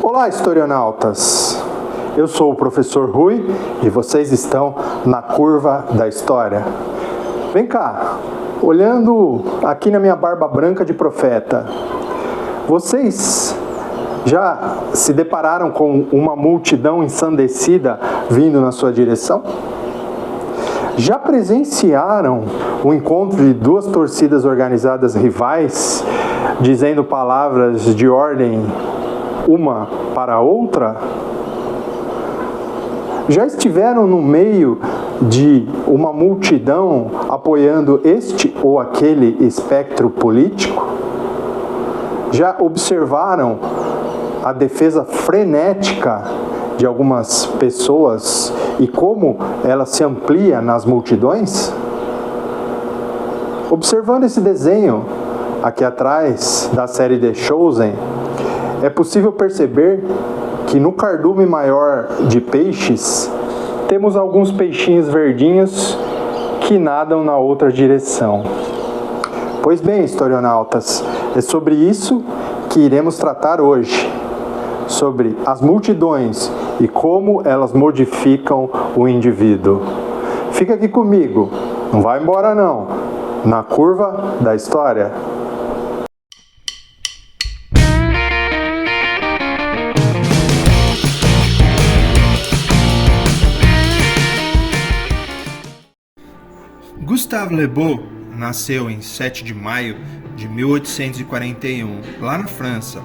Olá, historionautas! Eu sou o professor Rui e vocês estão na curva da história. Vem cá, olhando aqui na minha barba branca de profeta, vocês já se depararam com uma multidão ensandecida vindo na sua direção? Já presenciaram o encontro de duas torcidas organizadas rivais, dizendo palavras de ordem uma para a outra? Já estiveram no meio de uma multidão apoiando este ou aquele espectro político? Já observaram a defesa frenética de algumas pessoas e como ela se amplia nas multidões? Observando esse desenho aqui atrás da série The Chosen, é possível perceber que no cardume maior de peixes temos alguns peixinhos verdinhos que nadam na outra direção. Pois bem, historionautas, é sobre isso que iremos tratar hoje, sobre as multidões e como elas modificam o indivíduo. Fica aqui comigo, não vai embora não, na curva da história. Gustave Le Bon nasceu em 7 de maio de 1841, lá na França.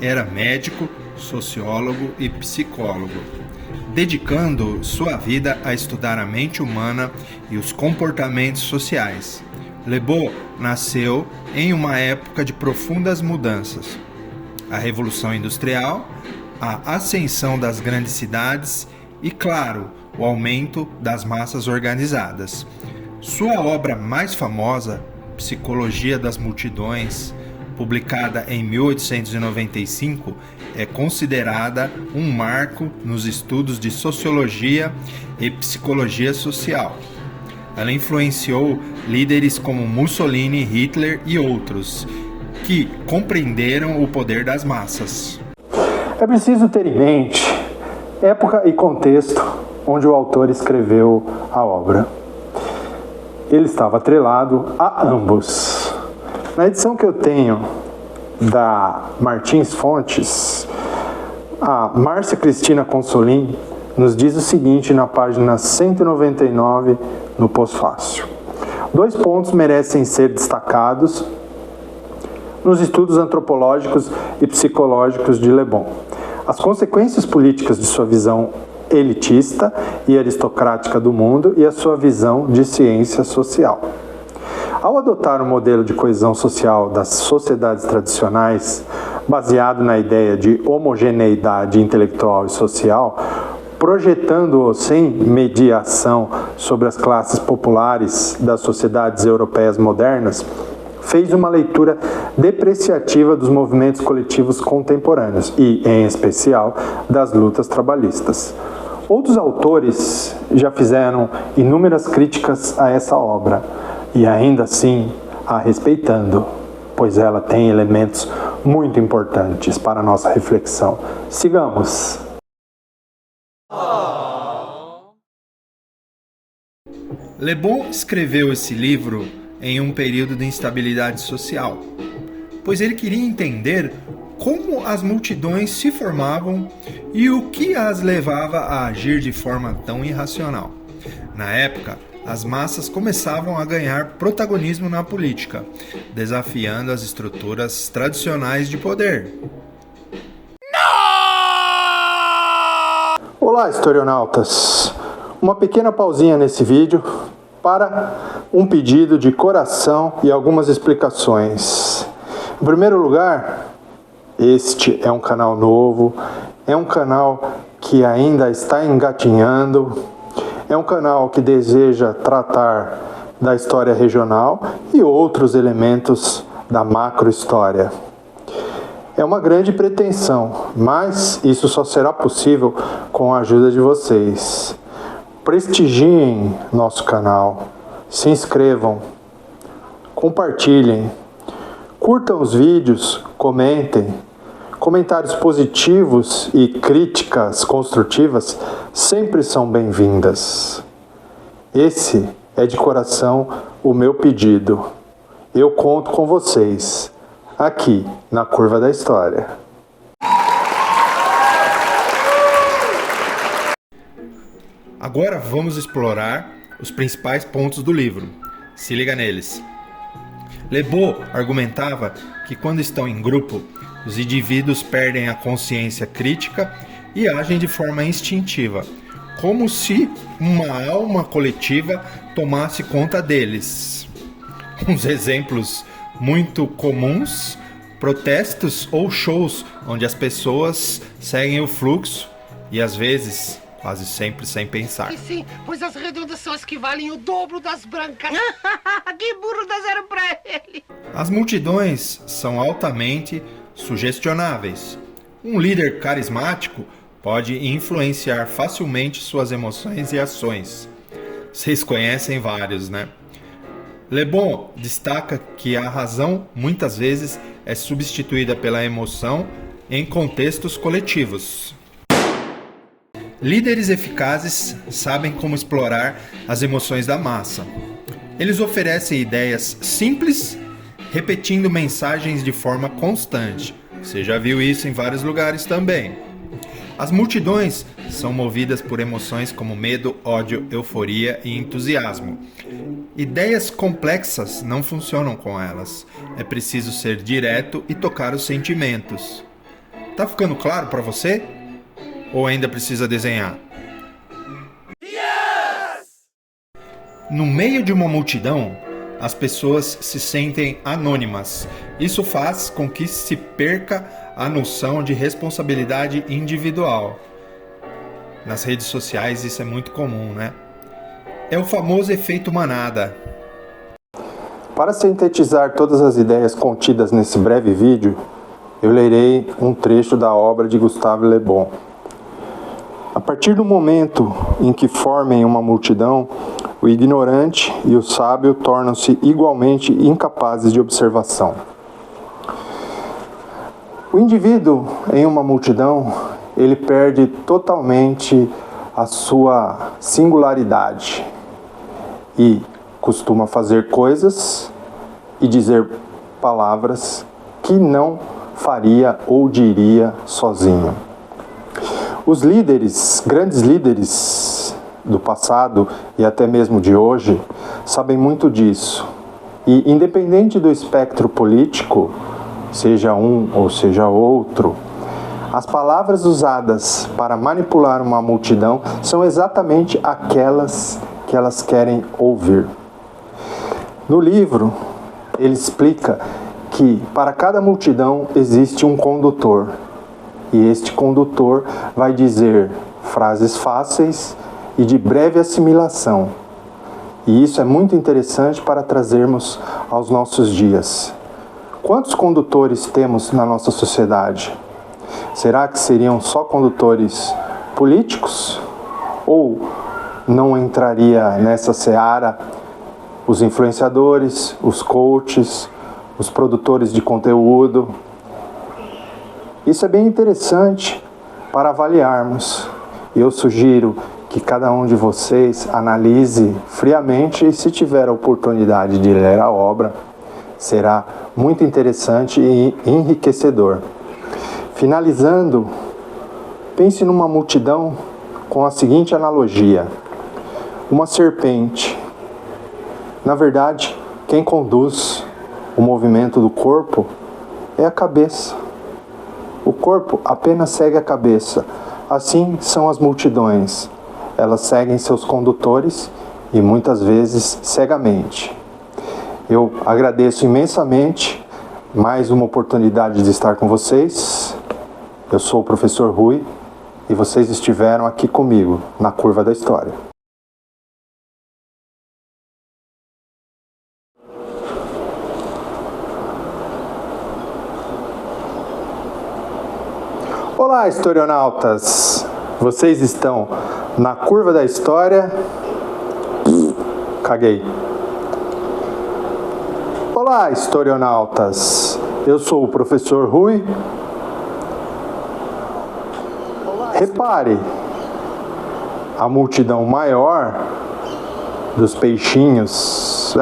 Era médico, sociólogo e psicólogo, dedicando sua vida a estudar a mente humana e os comportamentos sociais. Le Bon nasceu em uma época de profundas mudanças. A Revolução Industrial, a ascensão das grandes cidades e, claro, o aumento das massas organizadas. Sua obra mais famosa, Psicologia das Multidões, publicada em 1895, é considerada um marco nos estudos de sociologia e psicologia social. Ela influenciou líderes como Mussolini, Hitler e outros, que compreenderam o poder das massas. É preciso ter em mente época e contexto onde o autor escreveu a obra. Ele estava atrelado a ambos. Na edição que eu tenho da Martins Fontes, a Márcia Cristina Consolim nos diz o seguinte na página 199 no pós-fácil. 2 pontos merecem ser destacados nos estudos antropológicos e psicológicos de Le Bon. As consequências políticas de sua visão elitista e aristocrática do mundo e a sua visão de ciência social. Ao adotar o modelo de coesão social das sociedades tradicionais, baseado na ideia de homogeneidade intelectual e social, projetando-o sem mediação sobre as classes populares das sociedades europeias modernas, fez uma leitura depreciativa dos movimentos coletivos contemporâneos e, em especial, das lutas trabalhistas. Outros autores já fizeram inúmeras críticas a essa obra e ainda assim a respeitando, pois ela tem elementos muito importantes para a nossa reflexão. Sigamos! Le Bon escreveu esse livro em um período de instabilidade social, pois ele queria entender como as multidões se formavam e o que as levava a agir de forma tão irracional. Na época, as massas começavam a ganhar protagonismo na política, desafiando as estruturas tradicionais de poder. Olá, historionautas! Uma pequena pausinha nesse vídeo para um pedido de coração e algumas explicações. Em primeiro lugar, este é um canal novo, é um canal que ainda está engatinhando, é um canal que deseja tratar da história regional e outros elementos da macrohistória. É uma grande pretensão, mas isso só será possível com a ajuda de vocês. Prestigiem nosso canal, se inscrevam, compartilhem, curtam os vídeos, comentem, Comentários positivos e críticas construtivas sempre são bem-vindas. Esse é de coração o meu pedido. Eu conto com vocês, aqui na Curva da História. Agora vamos explorar os principais pontos do livro. Se liga neles. Le Beau argumentava que quando estão em grupo, os indivíduos perdem a consciência crítica e agem de forma instintiva, como se uma alma coletiva tomasse conta deles. Uns exemplos muito comuns: protestos ou shows onde as pessoas seguem o fluxo e às vezes, quase sempre sem pensar. Sim, pois as redondas são as que valem o dobro das brancas. Que burro, dá zero pra ele. As multidões são altamente sugestionáveis. Um líder carismático pode influenciar facilmente suas emoções e ações. Vocês conhecem vários, né? Le Bon destaca que a razão muitas vezes é substituída pela emoção em contextos coletivos. Líderes eficazes sabem como explorar as emoções da massa. Eles oferecem ideias simples, repetindo mensagens de forma constante. Você já viu isso em vários lugares também. As multidões são movidas por emoções como medo, ódio, euforia e entusiasmo. Ideias complexas não funcionam com elas. É preciso ser direto e tocar os sentimentos. Tá ficando claro para você? Ou ainda precisa desenhar? Yes! No meio de uma multidão, as pessoas se sentem anônimas. Isso faz com que se perca a noção de responsabilidade individual. Nas redes sociais isso é muito comum, né? É o famoso efeito manada. Para sintetizar todas as ideias contidas nesse breve vídeo, eu lerei um trecho da obra de Gustave Le Bon. A partir do momento em que formem uma multidão, o ignorante e o sábio tornam-se igualmente incapazes de observação. O indivíduo em uma multidão, ele perde totalmente a sua singularidade e costuma fazer coisas e dizer palavras que não faria ou diria sozinho. Os líderes, grandes líderes do passado e até mesmo de hoje, sabem muito disso. E independente do espectro político, seja um ou seja outro, as palavras usadas para manipular uma multidão são exatamente aquelas que elas querem ouvir. No livro, ele explica que para cada multidão existe um condutor. E este condutor vai dizer frases fáceis e de breve assimilação. E isso é muito interessante para trazermos aos nossos dias. Quantos condutores temos na nossa sociedade? Será que seriam só condutores políticos? Ou não entraria nessa seara os influenciadores, os coaches, os produtores de conteúdo? Isso é bem interessante para avaliarmos. Eu sugiro que cada um de vocês analise friamente e, se tiver a oportunidade de ler a obra, será muito interessante e enriquecedor. Finalizando, pense numa multidão com a seguinte analogia: uma serpente. Na verdade, quem conduz o movimento do corpo é a cabeça. O corpo apenas segue a cabeça. Assim são as multidões. Elas seguem seus condutores e muitas vezes cegamente. Eu agradeço imensamente mais uma oportunidade de estar com vocês. Eu sou o professor Rui e vocês estiveram aqui comigo na Curva da História. Olá, historionautas! Vocês estão na Curva da História. Caguei. Olá, historionautas! Eu sou o professor Rui Repare, a multidão maior dos peixinhos